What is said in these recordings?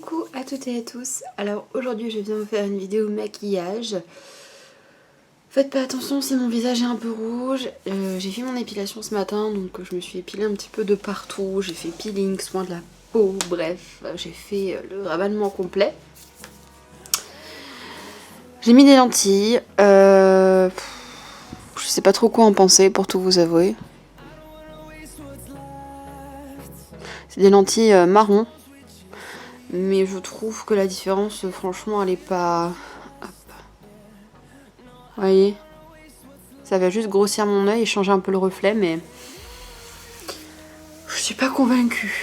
Coucou à toutes et à tous. Alors aujourd'hui je viens vous faire une vidéo maquillage. Faites pas attention si mon visage est un peu rouge. J'ai fait mon épilation ce matin, donc je me suis épilée un petit peu de partout. J'ai fait peeling, soin de la peau, bref, j'ai fait le ravalement complet. J'ai mis des lentilles. Je sais pas trop quoi en penser pour tout vous avouer. C'est des lentilles marron. Mais je trouve que la différence, franchement, elle est pas... Hop. Vous voyez, ça va juste grossir mon œil et changer un peu le reflet, mais... Je suis pas convaincue.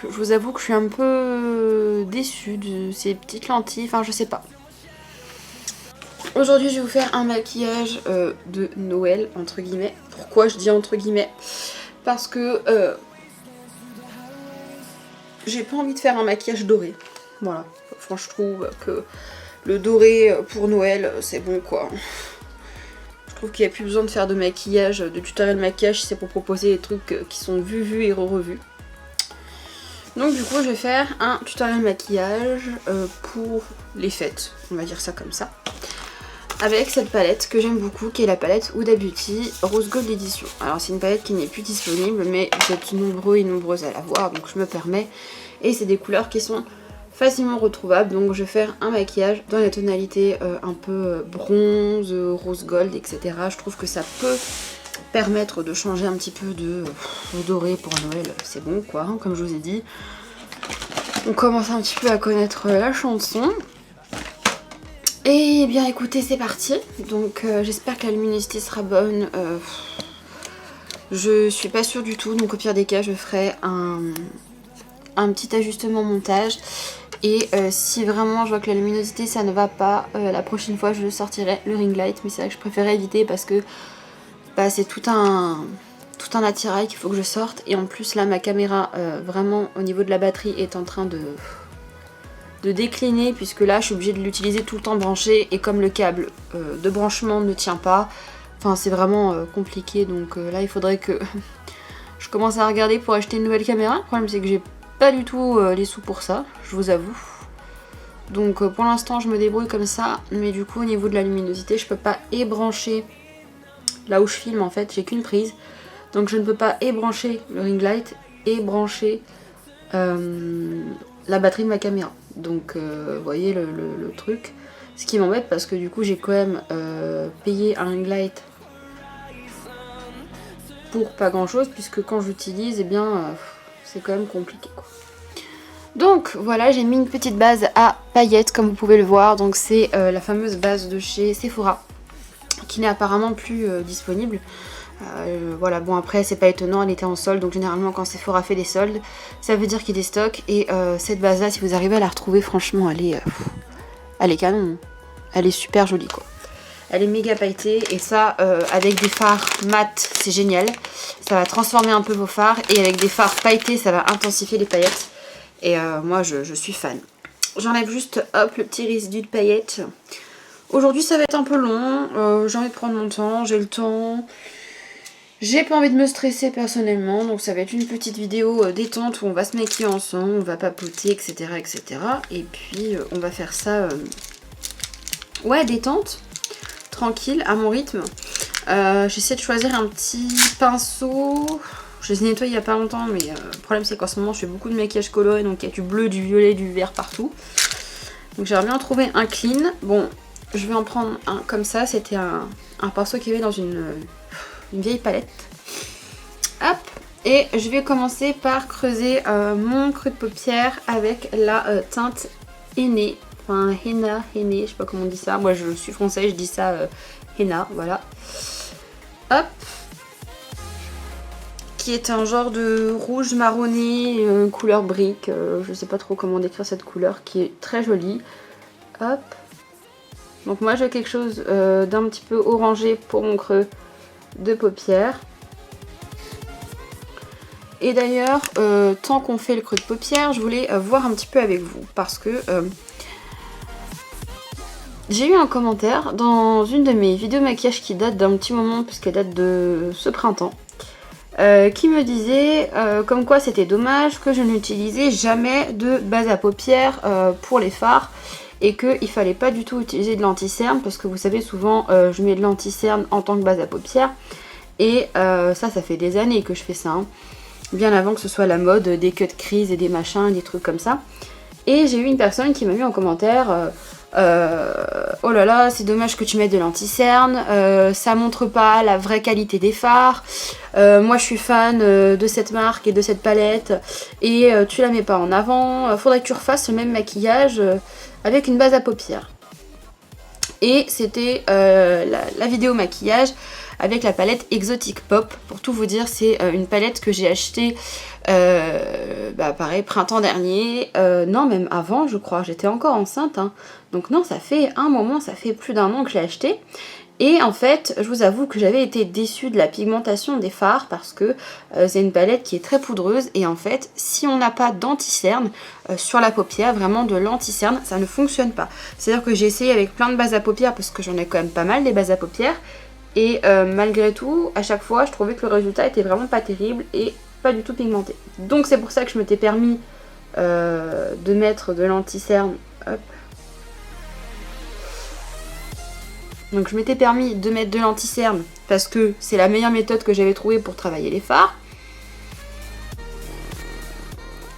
Je vous avoue que je suis un peu déçue de ces petites lentilles. Enfin, je sais pas. Aujourd'hui, je vais vous faire un maquillage de Noël, entre guillemets. Pourquoi je dis entre guillemets? Parce que... j'ai pas envie de faire un maquillage doré. Voilà. Enfin, je trouve que le doré pour Noël, c'est bon quoi. Je trouve qu'il n'y a plus besoin de faire de maquillage, de tutoriel maquillage si c'est pour proposer des trucs qui sont vus et revus. Donc du coup, je vais faire un tutoriel maquillage pour les fêtes. On va dire ça comme ça. Avec cette palette que j'aime beaucoup, qui est la palette Huda Beauty Rose Gold Edition. Alors c'est une palette qui n'est plus disponible, mais vous êtes nombreux et nombreuses à l'avoir, donc je me permets. Et c'est des couleurs qui sont facilement retrouvables, donc je vais faire un maquillage dans les tonalités un peu bronze, rose gold, etc. Je trouve que ça peut permettre de changer un petit peu de doré pour Noël, c'est bon quoi, hein, comme je vous ai dit. On commence un petit peu à connaître la chanson. Et bien écoutez, c'est parti. Donc j'espère que la luminosité sera bonne. Je suis pas sûre du tout, donc au pire des cas je ferai un petit ajustement montage. Et si vraiment je vois que la luminosité ça ne va pas, la prochaine fois je sortirai le ring light. Mais c'est vrai que je préférais éviter parce que bah, c'est tout un attirail qu'il faut que je sorte. Et en plus là ma caméra vraiment au niveau de la batterie est en train de décliner, puisque là je suis obligée de l'utiliser tout le temps branché, et comme le câble de branchement ne tient pas, enfin c'est vraiment compliqué, donc là il faudrait que je commence à regarder pour acheter une nouvelle caméra. Le problème c'est que j'ai pas du tout les sous pour ça, je vous avoue. Donc pour l'instant je me débrouille comme ça, mais du coup au niveau de la luminosité je peux pas ébrancher là où je filme, en fait j'ai qu'une prise, donc je ne peux pas ébrancher le ring light et brancher la batterie de ma caméra. Donc vous voyez le truc, ce qui m'embête parce que du coup j'ai quand même payé un ring light pour pas grand chose, puisque quand j'utilise, eh bien c'est quand même compliqué quoi. Donc voilà, j'ai mis une petite base à paillettes comme vous pouvez le voir. Donc c'est la fameuse base de chez Sephora qui n'est apparemment plus disponible. Voilà, bon après c'est pas étonnant, elle était en solde, donc généralement quand Sephora fait des soldes, ça veut dire qu'il y a des stocks. Et cette base là, si vous arrivez à la retrouver, franchement elle est canon, elle est super jolie quoi. Elle est méga pailletée, et ça avec des fards mat c'est génial, ça va transformer un peu vos fards, et avec des fards pailletés ça va intensifier les paillettes, et moi je suis fan. J'enlève juste hop le petit résidu de paillettes. Aujourd'hui ça va être un peu long, j'ai envie de prendre mon temps, j'ai le temps. J'ai pas envie de me stresser personnellement, donc ça va être une petite vidéo détente où on va se maquiller ensemble, on va papoter, etc. etc. Et puis on va faire ça, ouais, détente, tranquille, à mon rythme. J'essaie de choisir un petit pinceau. Je les ai nettoyés il y a pas longtemps, mais le problème c'est qu'en ce moment je fais beaucoup de maquillage coloré, donc il y a du bleu, du violet, du vert partout. Donc j'aimerais bien trouver un clean. Bon, je vais en prendre un comme ça, c'était un pinceau qui avait dans une vieille palette. Hop, et je vais commencer par creuser mon creux de paupière avec la teinte henné, enfin henna, henné, je sais pas comment on dit ça, moi je suis française, je dis ça henna, voilà. Hop, qui est un genre de rouge marronné, couleur brique, je sais pas trop comment décrire cette couleur, qui est très jolie. Hop, donc moi j'ai quelque chose d'un petit peu orangé pour mon creux de paupière. Et d'ailleurs, tant qu'on fait le creux de paupière, je voulais voir un petit peu avec vous, parce que j'ai eu un commentaire dans une de mes vidéos maquillage qui date d'un petit moment, puisqu'elle date de ce printemps. qui me disait comme quoi c'était dommage que je n'utilisais jamais de base à paupières pour les fards et qu'il fallait pas du tout utiliser de l'anti-cerne parce que vous savez souvent je mets de l'anti-cerne en tant que base à paupières et ça fait des années que je fais ça, hein. Bien avant que ce soit la mode des cut crease et des machins, des trucs comme ça. Et j'ai eu une personne qui m'a mis en commentaire oh là là, c'est dommage que tu mettes de l'anti-cerne, ça montre pas la vraie qualité des fards. Moi je suis fan de cette marque et de cette palette et tu la mets pas en avant. Faudrait que tu refasses le même maquillage avec une base à paupières. Et c'était la vidéo maquillage avec la palette Exotic Pop. Pour tout vous dire, c'est une palette que j'ai achetée pareil, printemps dernier. Non, même avant, je crois. J'étais encore enceinte, hein. Donc non, ça fait un moment, ça fait plus d'un an que je l'ai achetée. Et en fait, je vous avoue que j'avais été déçue de la pigmentation des fards parce que c'est une palette qui est très poudreuse et en fait, si on n'a pas d'anti-cerne sur la paupière, vraiment de l'anti-cerne, ça ne fonctionne pas. C'est-à-dire que j'ai essayé avec plein de bases à paupières parce que j'en ai quand même pas mal des bases à paupières et malgré tout, à chaque fois, je trouvais que le résultat était vraiment pas terrible et pas du tout pigmenté. Donc c'est pour ça que je m'étais permis de mettre de l'anti-cerne. Hop. Donc je m'étais permis de mettre de l'anti-cerne parce que c'est la meilleure méthode que j'avais trouvée pour travailler les fards.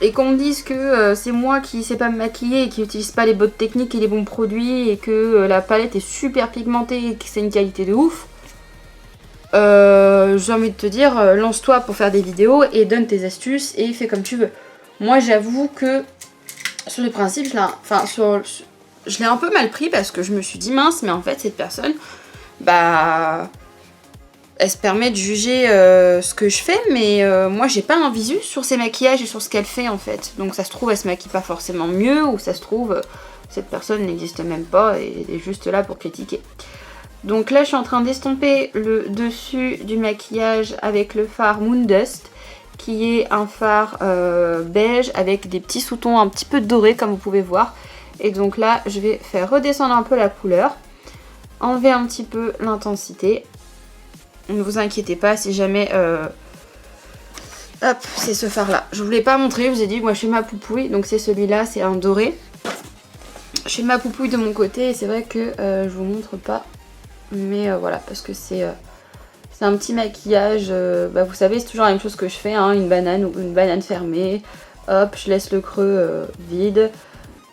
Et qu'on me dise que c'est moi qui sais pas me maquiller et qui n'utilise pas les bonnes techniques et les bons produits et que la palette est super pigmentée et que c'est une qualité de ouf. J'ai envie de te dire, lance-toi pour faire des vidéos et donne tes astuces et fais comme tu veux. Moi j'avoue que sur le principe, je l'ai un peu mal pris parce que je me suis dit mince, mais en fait cette personne, bah, elle se permet de juger ce que je fais, mais moi j'ai pas un visu sur ses maquillages et sur ce qu'elle fait en fait. Donc ça se trouve elle se maquille pas forcément mieux ou ça se trouve cette personne n'existe même pas et elle est juste là pour critiquer. Donc là je suis en train d'estomper le dessus du maquillage avec le fard Moon Dust qui est un fard beige avec des petits sous-tons un petit peu dorés comme vous pouvez voir. Et donc là je vais faire redescendre un peu la couleur, enlever un petit peu l'intensité. Ne vous inquiétez pas si jamais... Hop, c'est ce fard là. Je vous l'ai pas montré, je vous ai dit moi chez ma poupouille, donc c'est celui-là, c'est un doré. Chez ma poupouille de mon côté, et c'est vrai que je vous montre pas. Mais voilà, parce que c'est un petit maquillage, vous savez c'est toujours la même chose que je fais, hein, une banane ou une banane fermée. Hop, je laisse le creux vide.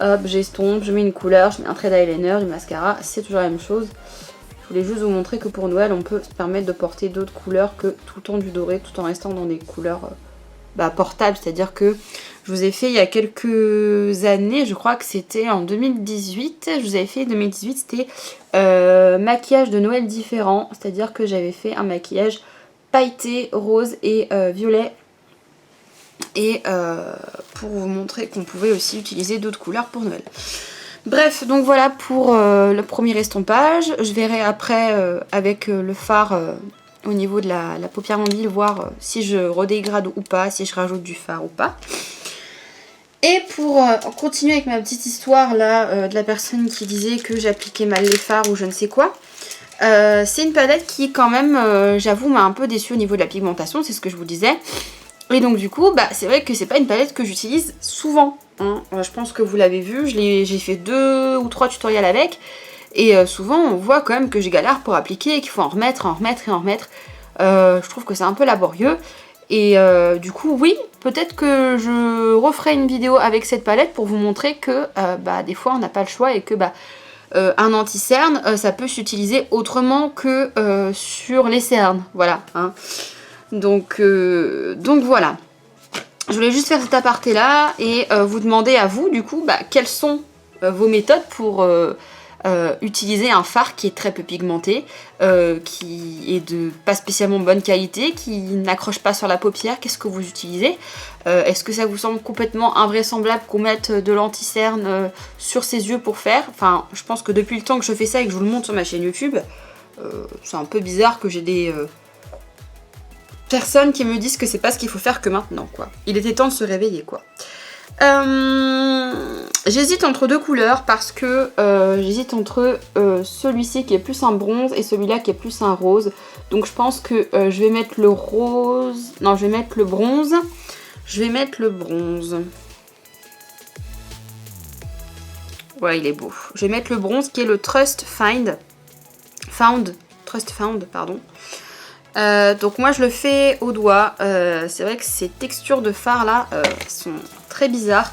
Hop, j'estompe, je mets une couleur, je mets un trait d'eyeliner, du mascara, c'est toujours la même chose. Je voulais juste vous montrer que pour Noël, on peut se permettre de porter d'autres couleurs que tout le temps du doré, tout en restant dans des couleurs portables. C'est-à-dire que je vous ai fait il y a quelques années, je crois que c'était en 2018, je vous avais fait 2018, c'était maquillage de Noël différent. C'est-à-dire que j'avais fait un maquillage pailleté, rose et violet. Et pour vous montrer qu'on pouvait aussi utiliser d'autres couleurs pour Noël. Bref, donc voilà pour le premier estompage. Je verrai après avec le fard au niveau de la paupière mobile, voir si je redégrade ou pas, si je rajoute du fard ou pas. Et pour continuer avec ma petite histoire là, de la personne qui disait que j'appliquais mal les fards ou je ne sais quoi. C'est une palette qui quand même, j'avoue, m'a un peu déçue au niveau de la pigmentation, c'est ce que je vous disais. Et donc du coup, c'est vrai que c'est pas une palette que j'utilise souvent, hein. Je pense que vous l'avez vu, j'ai fait 2 ou 3 tutoriels avec. Et souvent on voit quand même que j'ai galère pour appliquer et qu'il faut en remettre, en remettre et en remettre. Je trouve que c'est un peu laborieux. Et du coup oui, peut-être que je referai une vidéo avec cette palette pour vous montrer que des fois on n'a pas le choix et que un anti-cerne ça peut s'utiliser autrement que sur les cernes. Voilà, hein. Donc voilà. Je voulais juste faire cet aparté là et vous demander à vous du coup quelles sont vos méthodes pour utiliser un fard qui est très peu pigmenté, qui est de pas spécialement bonne qualité, qui n'accroche pas sur la paupière. Qu'est-ce que vous utilisez? Est-ce que ça vous semble complètement invraisemblable qu'on mette de l'anti-cerne sur ses yeux pour faire? Enfin, je pense que depuis le temps que je fais ça et que je vous le montre sur ma chaîne YouTube, c'est un peu bizarre que j'ai des... personnes qui me disent que c'est pas ce qu'il faut faire que maintenant, quoi. Il était temps de se réveiller, quoi. J'hésite entre deux couleurs parce que j'hésite entre celui-ci qui est plus un bronze et celui-là qui est plus un rose. Donc je pense que je vais mettre le rose... Non, je vais mettre le bronze. Je vais mettre le bronze. Ouais, il est beau. Je vais mettre le bronze qui est le Trust Found, pardon. Donc moi je le fais au doigt. C'est vrai que ces textures de fard là sont très bizarres.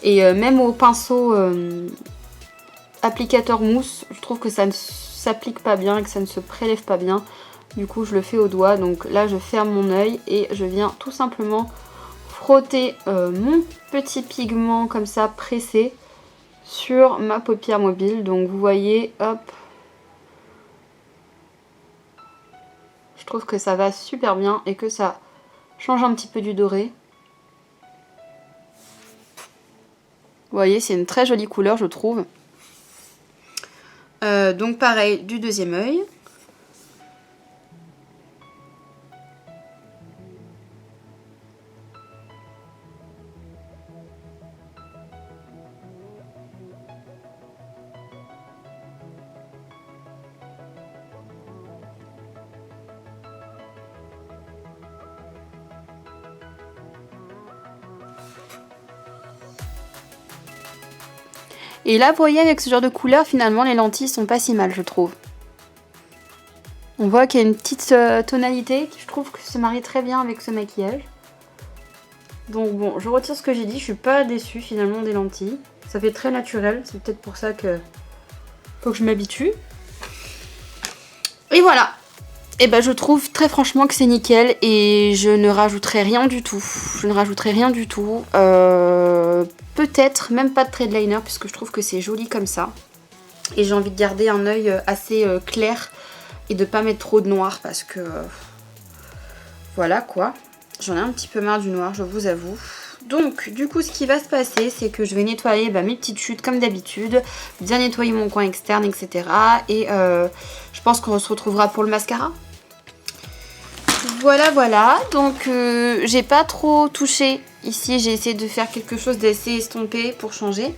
Et même au pinceau applicateur mousse, je trouve que ça ne s'applique pas bien et que ça ne se prélève pas bien. Du coup je le fais au doigt. Donc là je ferme mon œil et je viens tout simplement frotter mon petit pigment comme ça pressé sur ma paupière mobile. Donc vous voyez, hop. Je trouve que ça va super bien et que ça change un petit peu du doré. Vous voyez, c'est une très jolie couleur, je trouve. Donc pareil, du deuxième œil. Et là, vous voyez, avec ce genre de couleur, finalement, les lentilles sont pas si mal, je trouve. On voit qu'il y a une petite tonalité qui, je trouve, que se marie très bien avec ce maquillage. Donc bon, je retire ce que j'ai dit. Je suis pas déçue, finalement, des lentilles. Ça fait très naturel. C'est peut-être pour ça que faut que je m'habitue. Et voilà. Et ben, je trouve très franchement que c'est nickel. Et je ne rajouterai rien du tout. Je ne rajouterai rien du tout. Peut-être même pas de trait de liner puisque je trouve que c'est joli comme ça. Et j'ai envie de garder un œil assez clair et de pas mettre trop de noir parce que voilà quoi. J'en ai un petit peu marre du noir, je vous avoue. Donc du coup ce qui va se passer c'est que je vais nettoyer mes petites chutes comme d'habitude, bien nettoyer mon coin externe etc. Et je pense qu'on se retrouvera pour le mascara. Voilà, donc j'ai pas trop touché ici, j'ai essayé de faire quelque chose d'assez estompé pour changer.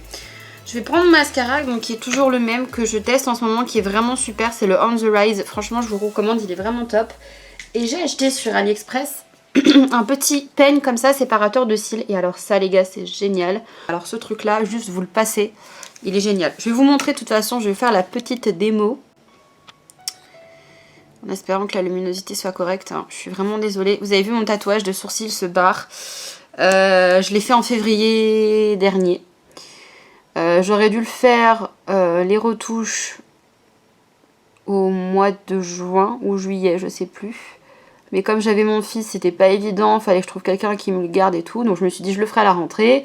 Je vais prendre mon mascara donc, qui est toujours le même que je teste en ce moment, qui est vraiment super, c'est le On The Rise. Franchement je vous recommande, il est vraiment top. Et j'ai acheté sur AliExpress un petit peigne comme ça, séparateur de cils. Et alors ça les gars, c'est génial. Alors ce truc là, juste vous le passez, il est génial. Je vais vous montrer de toute façon, je vais faire la petite démo. En espérant que la luminosité soit correcte. Hein. Je suis vraiment désolée. Vous avez vu mon tatouage de sourcil se barre. Je l'ai fait en février dernier. J'aurais dû le faire les retouches au mois de juin ou juillet, je sais plus. Mais comme j'avais mon fils, c'était pas évident. Fallait que je trouve quelqu'un qui me le garde et tout. Donc je me suis dit je le ferai à la rentrée.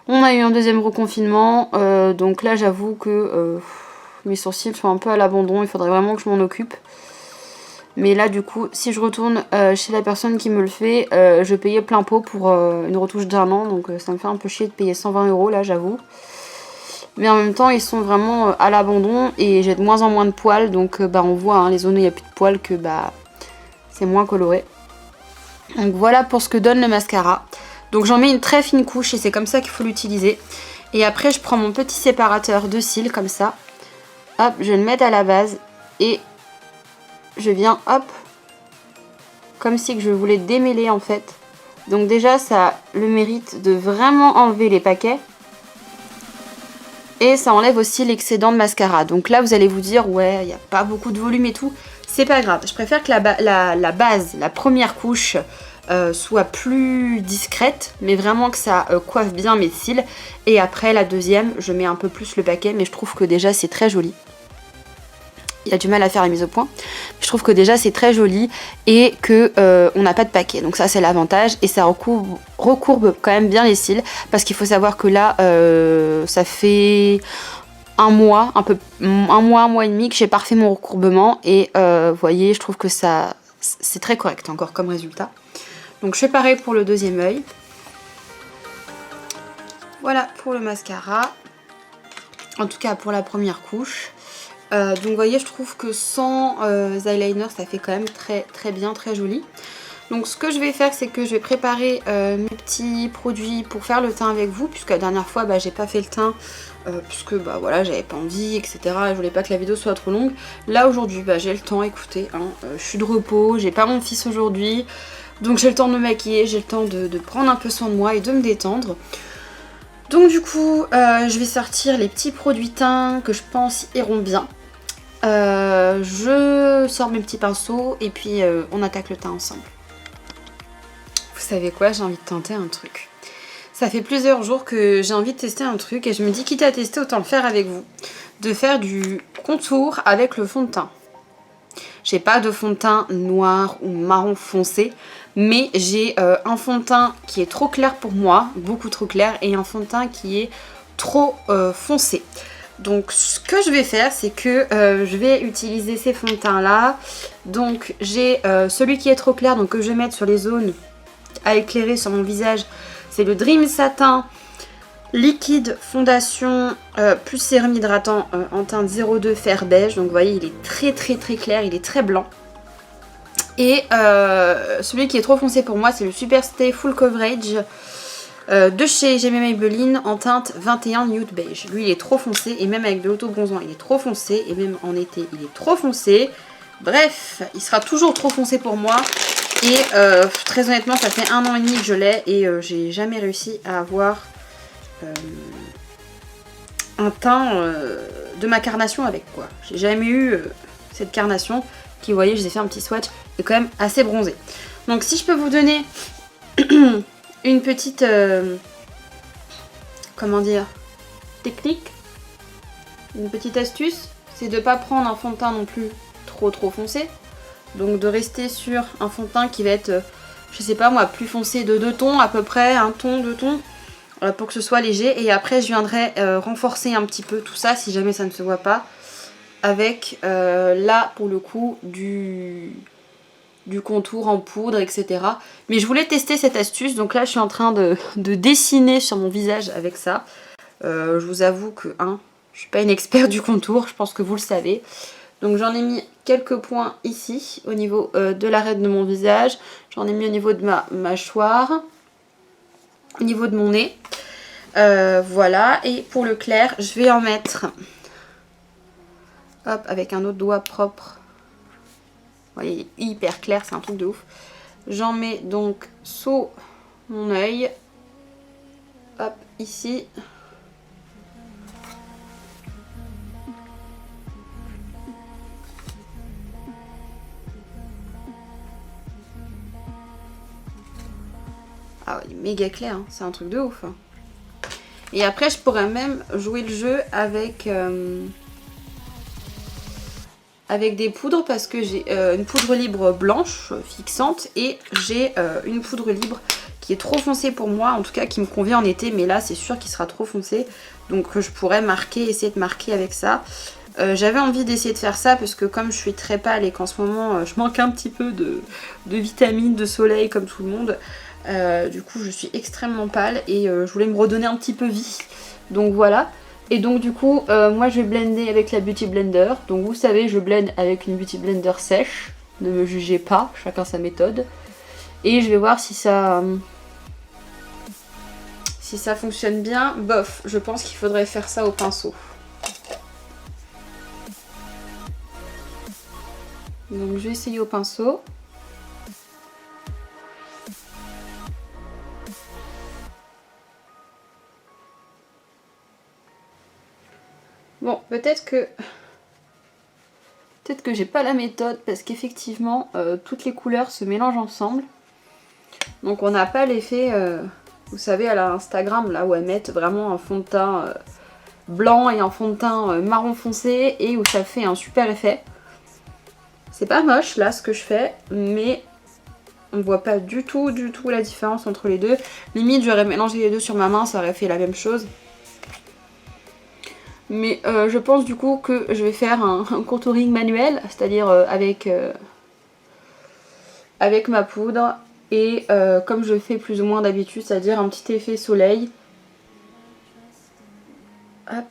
On a eu un deuxième reconfinement. Donc là j'avoue que mes sourcils sont un peu à l'abandon. Il faudrait vraiment que je m'en occupe. Mais là du coup si je retourne chez la personne qui me le fait, je payais plein pot pour une retouche d'1 an. Donc ça me fait un peu chier de payer 120 € là j'avoue. Mais en même temps ils sont vraiment à l'abandon et j'ai de moins en moins de poils. Donc on voit hein, les zones où il n'y a plus de poils que c'est moins coloré. Donc voilà pour ce que donne le mascara. Donc j'en mets une très fine couche et c'est comme ça qu'il faut l'utiliser. Et après je prends mon petit séparateur de cils comme ça. Hop, je vais le mettre à la base et je viens, hop, comme si que je voulais démêler en fait. Donc déjà ça a le mérite de vraiment enlever les paquets. Et ça enlève aussi l'excédent de mascara. Donc là vous allez vous dire ouais il n'y a pas beaucoup de volume et tout. C'est pas grave, je préfère que la base, la première couche soit plus discrète. Mais vraiment que ça coiffe bien mes cils. Et après la deuxième je mets un peu plus le paquet. Mais je trouve que déjà c'est très joli. Il a du mal à faire la mise au point. Je trouve que déjà c'est très joli et que on n'a pas de paquet. Donc ça c'est l'avantage et ça recourbe quand même bien les cils. Parce qu'il faut savoir que là ça fait un mois et demi que j'ai pas refait mon recourbement. Et vous voyez je trouve que ça c'est très correct encore comme résultat. Donc je fais pareil pour le deuxième œil. Voilà pour le mascara. En tout cas pour la première couche. Donc vous voyez je trouve que sans eyeliner ça fait quand même très bien, très joli. Donc ce que je vais faire, c'est que je vais préparer mes petits produits pour faire le teint avec vous, puisque la dernière fois bah, j'ai pas fait le teint puisque bah voilà, j'avais pas envie, etc. Je voulais pas que la vidéo soit trop longue. Là aujourd'hui bah, j'ai le temps, écoutez, hein, je suis de repos, j'ai pas mon fils aujourd'hui, donc j'ai le temps de me maquiller, j'ai le temps de prendre un peu soin de moi et de me détendre. Donc du coup je vais sortir les petits produits teints que je pense iront bien. Je sors mes petits pinceaux et puis on attaque le teint ensemble. Vous savez quoi, j'ai envie de tenter un truc. Ça fait plusieurs jours que j'ai envie de tester un truc et je me dis quitte à tester autant le faire avec vous. De faire du contour avec le fond de teint. J'ai pas de fond de teint noir ou marron foncé, mais j'ai un fond de teint qui est trop clair pour moi, beaucoup trop clair, et un fond de teint qui est trop foncé. Donc ce que je vais faire, c'est que je vais utiliser ces fonds de teint là. Donc j'ai celui qui est trop clair, donc que je vais mettre sur les zones à éclairer sur mon visage. C'est le Dream Satin liquide fondation plus sérum hydratant en teinte 02 fer beige. Donc vous voyez, il est très clair, il est très blanc. Et celui qui est trop foncé pour moi, c'est le Super Stay Full Coverage de chez J'aime Maybelline en teinte 21 Nude Beige. Lui, il est trop foncé et même avec de l'auto-bronzant, il est trop foncé. Et même en été, il est trop foncé. Bref, il sera toujours trop foncé pour moi. Et très honnêtement, ça fait 1 an et demi que je l'ai et j'ai jamais réussi à avoir un teint de ma carnation avec, quoi. J'ai jamais eu cette carnation qui, vous voyez, je vous ai fait un petit swatch, est quand même assez bronzé. Donc si je peux vous donner une petite, comment dire, technique, une petite astuce, c'est de ne pas prendre un fond de teint non plus trop foncé. Donc de rester sur un fond de teint qui va être, je sais pas moi, plus foncé de 2 tons à peu près, 1 ton, 2 tons, pour que ce soit léger. Et après je viendrai renforcer un petit peu tout ça, si jamais ça ne se voit pas, avec là pour le coup du contour en poudre, etc. Mais je voulais tester cette astuce, donc là je suis en train de dessiner sur mon visage avec ça. Je vous avoue que, je suis pas une experte du contour, je pense que vous le savez. Donc j'en ai mis quelques points ici, au niveau de l'arête de mon visage. J'en ai mis au niveau de ma mâchoire, au niveau de mon nez. Voilà, et pour le clair, je vais en mettre, hop, avec un autre doigt propre. Vous voyez, il est hyper clair, c'est un truc de ouf. J'en mets donc sous mon œil, hop, ici. Ah, il est méga clair, hein. C'est un truc de ouf. Hein. Et après, je pourrais même jouer le jeu avec, avec des poudres parce que j'ai une poudre libre blanche fixante et j'ai une poudre libre qui est trop foncée pour moi, en tout cas qui me convient en été, mais là c'est sûr qu'il sera trop foncé. Donc je pourrais marquer, essayer de marquer avec ça. J'avais envie d'essayer de faire ça parce que comme je suis très pâle et qu'en ce moment je manque un petit peu de vitamines, de soleil comme tout le monde. Du coup je suis extrêmement pâle et je voulais me redonner un petit peu vie. Donc voilà. Et donc du coup moi je vais blender avec la Beauty Blender. Donc vous savez, je blende avec une Beauty Blender sèche. Ne me jugez pas, chacun sa méthode. Et je vais voir si ça fonctionne bien. Bof, je pense qu'il faudrait faire ça au pinceau. Donc je vais essayer au pinceau. Bon, peut-être que j'ai pas la méthode parce qu'effectivement toutes les couleurs se mélangent ensemble. Donc on n'a pas l'effet, vous savez, à la Instagram là où elles mettent vraiment un fond de teint blanc et un fond de teint marron foncé et où ça fait un super effet. C'est pas moche là ce que je fais, mais on voit pas du tout la différence entre les deux. Limite j'aurais mélangé les deux sur ma main, ça aurait fait la même chose. Mais je pense du coup que je vais faire un contouring manuel, c'est-à-dire avec ma poudre et comme je fais plus ou moins d'habitude, c'est-à-dire un petit effet soleil. Hop.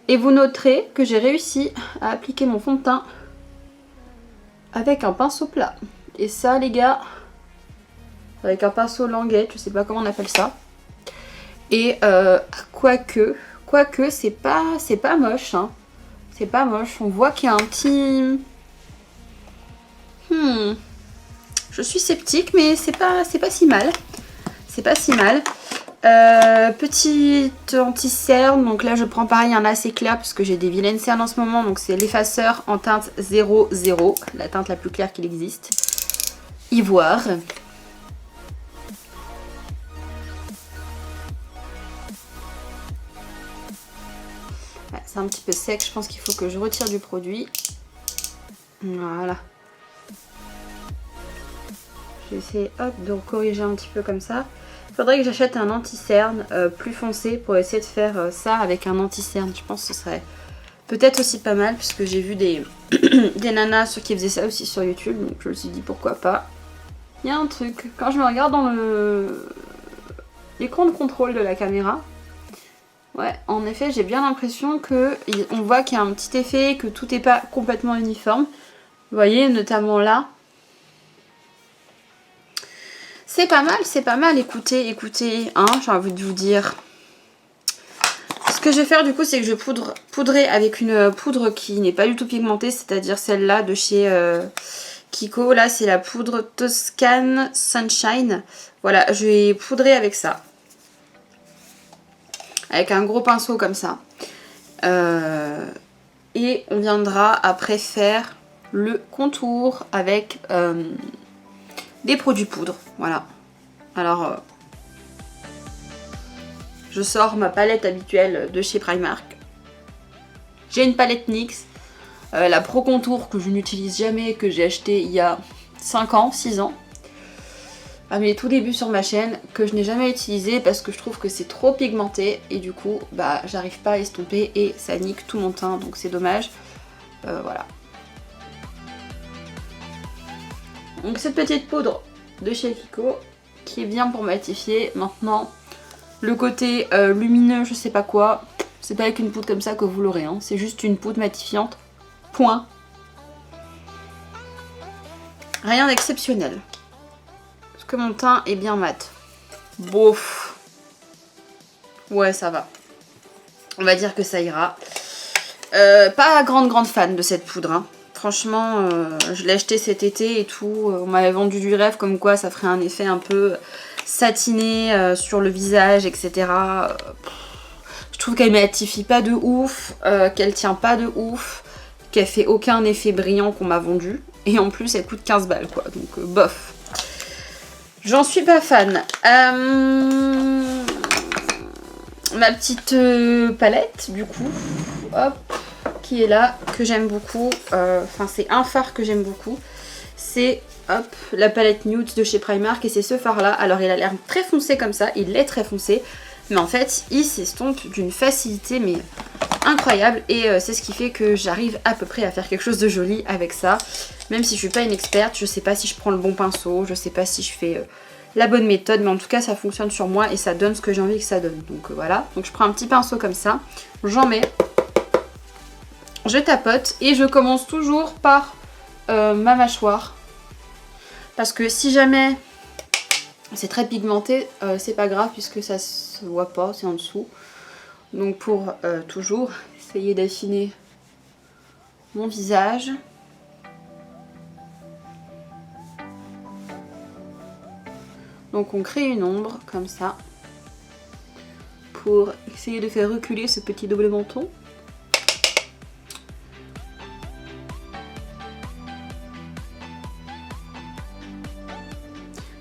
Et vous noterez que j'ai réussi à appliquer mon fond de teint avec un pinceau plat. Et ça les gars, avec un pinceau languette, je sais pas comment on appelle ça. Et quoique c'est pas moche hein. C'est pas moche, on voit qu'il y a un petit... Je suis sceptique mais c'est pas si mal. C'est pas si mal. Petite anti-cerne, donc là je prends pareil un assez clair parce que j'ai des vilaines cernes en ce moment, donc c'est l'effaceur en teinte 00, la teinte la plus claire qu'il existe. Ivoire. Ouais, c'est un petit peu sec, je pense qu'il faut que je retire du produit. Voilà. Je vais essayer de corriger un petit peu comme ça. Il faudrait que j'achète un anti-cerne plus foncé pour essayer de faire ça avec un anti-cerne. Je pense que ce serait peut-être aussi pas mal puisque j'ai vu des nanas qui faisaient ça aussi sur YouTube. Donc je me suis dit pourquoi pas. Il y a un truc, quand je me regarde dans l'écran de contrôle de la caméra, ouais, en effet j'ai bien l'impression qu'on voit qu'il y a un petit effet, que tout n'est pas complètement uniforme. Vous voyez, notamment là. C'est pas mal, écoutez, hein, j'ai envie de vous dire. Ce que je vais faire du coup, c'est que je vais poudrer avec une poudre qui n'est pas du tout pigmentée, c'est-à-dire celle-là de chez Kiko. Là, c'est la poudre Toscan Sunshine. Voilà, je vais poudrer avec ça. Avec un gros pinceau comme ça. Et on viendra après faire le contour avec... des produits poudre, voilà. Alors, je sors ma palette habituelle de chez Primark. J'ai une palette NYX, la Pro Contour que je n'utilise jamais, que j'ai acheté il y a 5 ans, 6 ans. À mes tout débuts sur ma chaîne, que je n'ai jamais utilisé parce que je trouve que c'est trop pigmenté. Et du coup, bah, j'arrive pas à estomper et ça nique tout mon teint, donc c'est dommage. Voilà. Donc cette petite poudre de chez Kiko qui est bien pour matifier. Maintenant le côté lumineux, je sais pas quoi, c'est pas avec une poudre comme ça que vous l'aurez, hein. C'est juste une poudre matifiante, point. Rien d'exceptionnel. Parce que mon teint est bien mat. Bof. Ouais, ça va. On va dire que ça ira. Pas grande fan de cette poudre, hein. Franchement, je l'ai acheté cet été et tout. On m'avait vendu du rêve comme quoi ça ferait un effet un peu satiné sur le visage, etc. Je trouve qu'elle matifie pas de ouf, qu'elle tient pas de ouf, qu'elle fait aucun effet brillant qu'on m'a vendu. Et en plus, elle coûte 15 balles, quoi. Donc, bof. J'en suis pas fan. Ma petite palette, du coup. Hop. Qui est là, que j'aime beaucoup, enfin c'est un fard que j'aime beaucoup, c'est hop la palette Nude de chez Primark et c'est ce fard là. Alors il a l'air très foncé comme ça, il est très foncé, mais en fait il s'estompe d'une facilité mais incroyable et c'est ce qui fait que j'arrive à peu près à faire quelque chose de joli avec ça, même si je suis pas une experte, je sais pas si je prends le bon pinceau, je sais pas si je fais la bonne méthode, mais en tout cas ça fonctionne sur moi et ça donne ce que j'ai envie que ça donne. Donc voilà, donc je prends un petit pinceau comme ça, j'en mets. Je tapote et je commence toujours par ma mâchoire. Parce que si jamais c'est très pigmenté, c'est pas grave puisque ça se voit pas, c'est en dessous. Donc pour toujours essayer d'affiner mon visage. Donc on crée une ombre comme ça. Pour essayer de faire reculer ce petit double menton.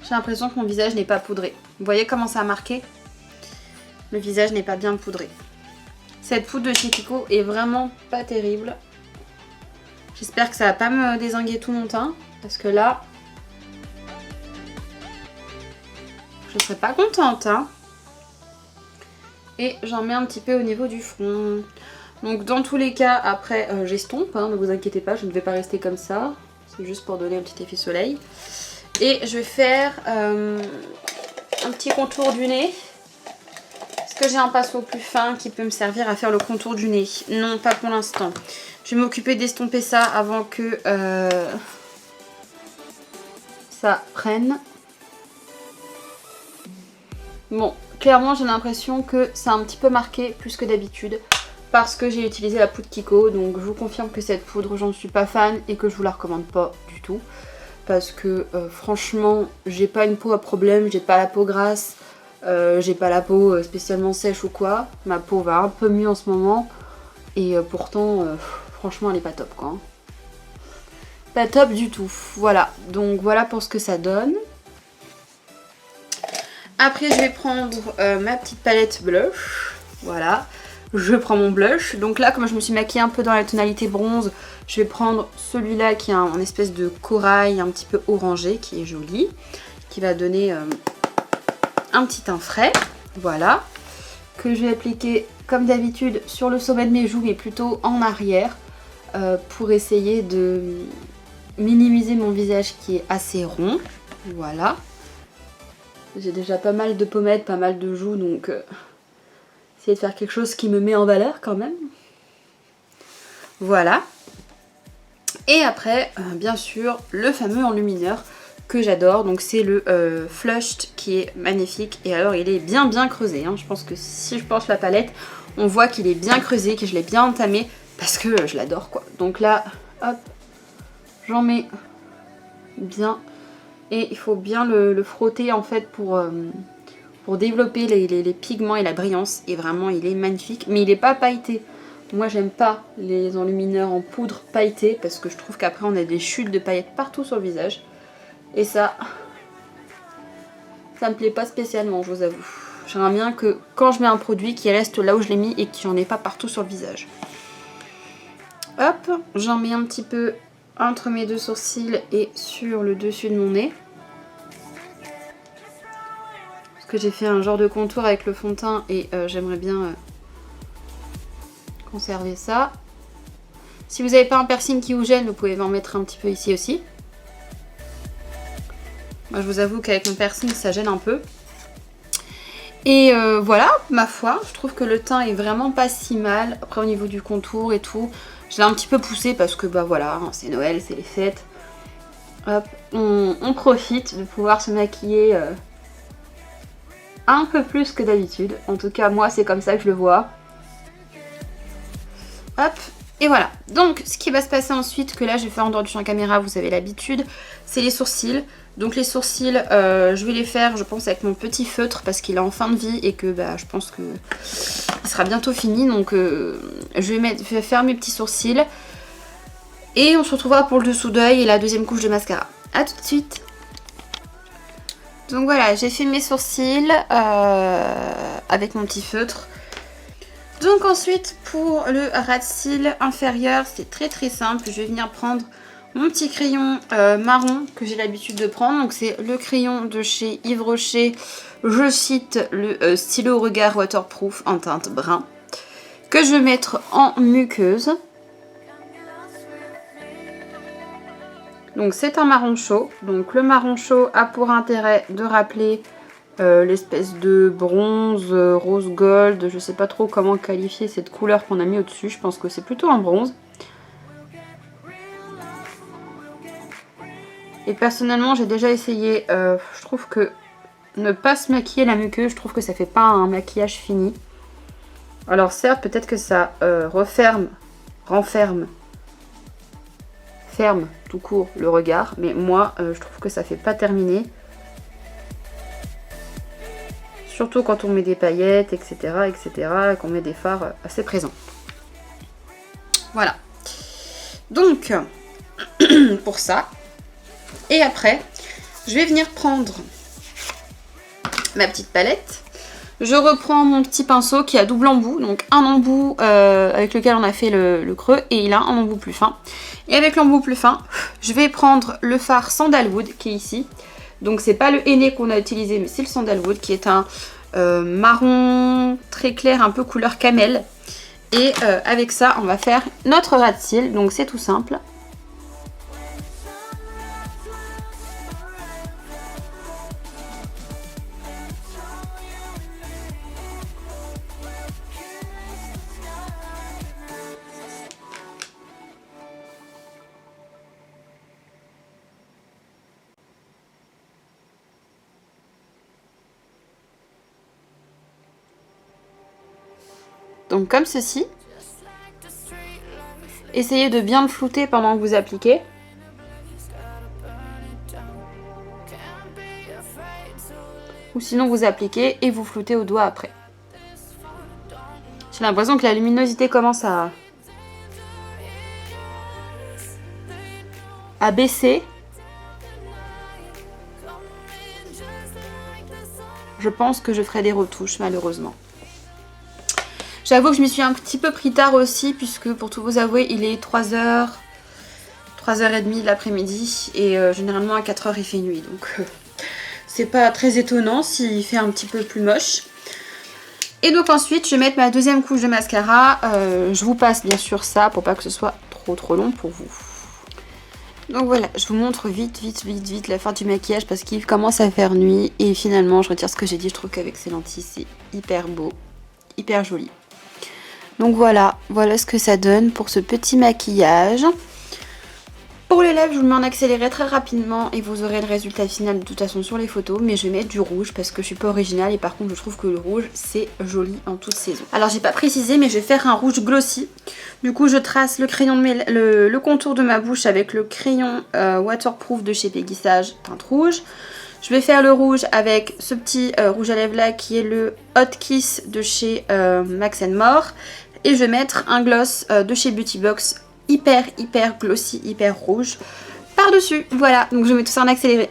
J'ai l'impression que mon visage n'est pas poudré. Vous voyez comment ça a marqué? Le visage n'est pas bien poudré. Cette poudre de chez Kiko est vraiment pas terrible. J'espère que ça va pas me dézinguer tout mon teint. Parce que là, je serais pas contente, hein. Et j'en mets un petit peu au niveau du front. Donc dans tous les cas, après j'estompe, hein, ne vous inquiétez pas, je ne vais pas rester comme ça. C'est juste pour donner un petit effet soleil. Et je vais faire un petit contour du nez. Est-ce que j'ai un pinceau plus fin qui peut me servir à faire le contour du nez? Non, pas pour l'instant. Je vais m'occuper d'estomper ça avant que ça prenne. Bon, clairement j'ai l'impression que c'est un petit peu marqué plus que d'habitude parce que j'ai utilisé la poudre Kiko, donc je vous confirme que cette poudre j'en suis pas fan et que je vous la recommande pas du tout parce que franchement j'ai pas une peau à problème, j'ai pas la peau grasse, j'ai pas la peau spécialement sèche ou quoi, ma peau va un peu mieux en ce moment et pourtant franchement elle est pas top quoi. Pas top du tout, voilà, donc voilà pour ce que ça donne. Après je vais prendre ma petite palette blush, voilà, je prends mon blush. Donc là comme je me suis maquillée un peu dans la tonalité bronze, je vais prendre celui-là qui est un espèce de corail un petit peu orangé, qui est joli, qui va donner un petit teint frais, voilà, que je vais appliquer comme d'habitude sur le sommet de mes joues mais plutôt en arrière pour essayer de minimiser mon visage qui est assez rond, voilà. J'ai déjà pas mal de pommettes, pas mal de joues, donc essayer de faire quelque chose qui me met en valeur quand même. Voilà. Et après, bien sûr, le fameux enlumineur que j'adore. Donc c'est le Flushed qui est magnifique. Et alors il est bien creusé. Hein. Je pense que si je penche la palette, on voit qu'il est bien creusé, que je l'ai bien entamé. Parce que je l'adore quoi. Donc là, hop, j'en mets bien. Et il faut bien le frotter en fait pour développer les pigments et la brillance. Et vraiment il est magnifique. Mais il n'est pas pailleté. Moi j'aime pas les enlumineurs en poudre pailletés. Parce que je trouve qu'après on a des chutes de paillettes partout sur le visage. Et ça me plaît pas spécialement, je vous avoue. J'aimerais bien que quand je mets un produit, qu'il reste là où je l'ai mis et qu'il n'y en ait pas partout sur le visage. Hop, j'en mets un petit peu entre mes deux sourcils et sur le dessus de mon nez. Parce que j'ai fait un genre de contour avec le fond de teint et j'aimerais bien conserver ça. Si vous n'avez pas un piercing qui vous gêne, vous pouvez en mettre un petit peu ici aussi. Moi je vous avoue qu'avec mon piercing ça gêne un peu. Et voilà, ma foi, je trouve que le teint est vraiment pas si mal. Après au niveau du contour et tout, je l'ai un petit peu poussé parce que bah voilà, c'est Noël, c'est les fêtes. Hop, on profite de pouvoir se maquiller un peu plus que d'habitude. En tout cas moi c'est comme ça que je le vois. Hop, et voilà. Donc ce qui va se passer ensuite, que là je vais faire en dehors du champ caméra, vous avez l'habitude, c'est les sourcils. Donc les sourcils, je vais les faire, je pense, avec mon petit feutre parce qu'il est en fin de vie et que bah, je pense que il sera bientôt fini. Donc je vais faire mes petits sourcils et on se retrouvera pour le dessous d'œil et la deuxième couche de mascara. A tout de suite. Donc voilà, j'ai fait mes sourcils avec mon petit feutre. Donc ensuite pour le ras de cils inférieur, c'est très simple. Je vais venir prendre mon petit crayon marron que j'ai l'habitude de prendre. Donc c'est le crayon de chez Yves Rocher. Je cite le stylo regard waterproof en teinte brun. Que je vais mettre en muqueuse. Donc c'est un marron chaud. Donc le marron chaud a pour intérêt de rappeler l'espèce de bronze, rose gold. Je sais pas trop comment qualifier cette couleur qu'on a mis au-dessus. Je pense que c'est plutôt un bronze. Et personnellement, j'ai déjà essayé, je trouve que ne pas se maquiller la muqueuse, je trouve que ça fait pas un maquillage fini. Alors certes, peut-être que ça renferme tout court le regard, mais moi, je trouve que ça fait pas terminer. Surtout quand on met des paillettes, etc., et qu'on met des fards assez présents. Voilà. Donc, pour ça... Et après, je vais venir prendre ma petite palette. Je reprends mon petit pinceau qui a double embout. Donc un embout avec lequel on a fait le creux et il a un embout plus fin. Et avec l'embout plus fin, je vais prendre le fard Sandalwood qui est ici. Donc c'est pas le henné qu'on a utilisé, mais c'est le Sandalwood qui est un marron très clair, un peu couleur camel. Et avec ça, on va faire notre ras de cils. Donc c'est tout simple. Donc comme ceci. Essayez de bien le flouter pendant que vous appliquez. Ou sinon vous appliquez et vous floutez au doigt après. J'ai l'impression que la luminosité commence à baisser. Je pense que je ferai des retouches malheureusement. J'avoue que je m'y suis un petit peu pris tard aussi puisque pour tout vous avouer il est 3h, 3h30 de l'après-midi et généralement à 4h il fait nuit donc c'est pas très étonnant s'il fait un petit peu plus moche. Et donc ensuite je vais mettre ma deuxième couche de mascara, je vous passe bien sûr ça pour pas que ce soit trop long pour vous. Donc voilà, je vous montre vite la fin du maquillage parce qu'il commence à faire nuit et finalement je retire ce que j'ai dit, je trouve qu'avec ces lentilles c'est hyper beau, hyper joli. Donc voilà ce que ça donne pour ce petit maquillage. Pour les lèvres, je vous le mets en accéléré très rapidement et vous aurez le résultat final de toute façon sur les photos. Mais je vais mettre du rouge parce que je suis pas originale et par contre je trouve que le rouge c'est joli en toute saison. Alors j'ai pas précisé mais je vais faire un rouge glossy. Du coup je trace le crayon de le contour de ma bouche avec le crayon waterproof de chez Peggy Sage, teinte rouge. Je vais faire le rouge avec ce petit rouge à lèvres là qui est le Hot Kiss de chez Max & More. Et je vais mettre un gloss de chez Beauty Box hyper glossy, hyper rouge par dessus. Voilà, donc je mets tout ça en accéléré.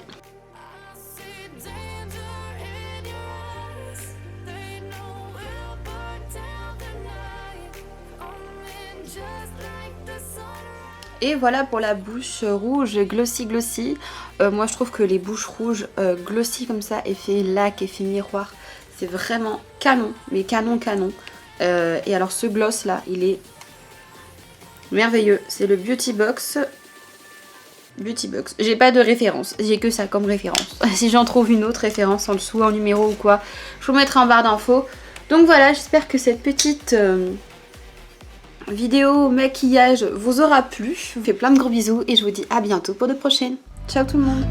Et voilà pour la bouche rouge glossy. Moi je trouve que les bouches rouges glossy comme ça, effet lac, effet miroir, c'est vraiment canon, mais canon. Et alors ce gloss là, il est merveilleux. C'est le Beauty Box. J'ai pas de référence, j'ai que ça comme référence. Si j'en trouve une autre référence en dessous, en numéro ou quoi, je vous mettrai en barre d'infos. Donc voilà, j'espère que cette petite vidéo maquillage vous aura plu. Je vous fais plein de gros bisous et je vous dis à bientôt pour de prochaines. Ciao tout le monde.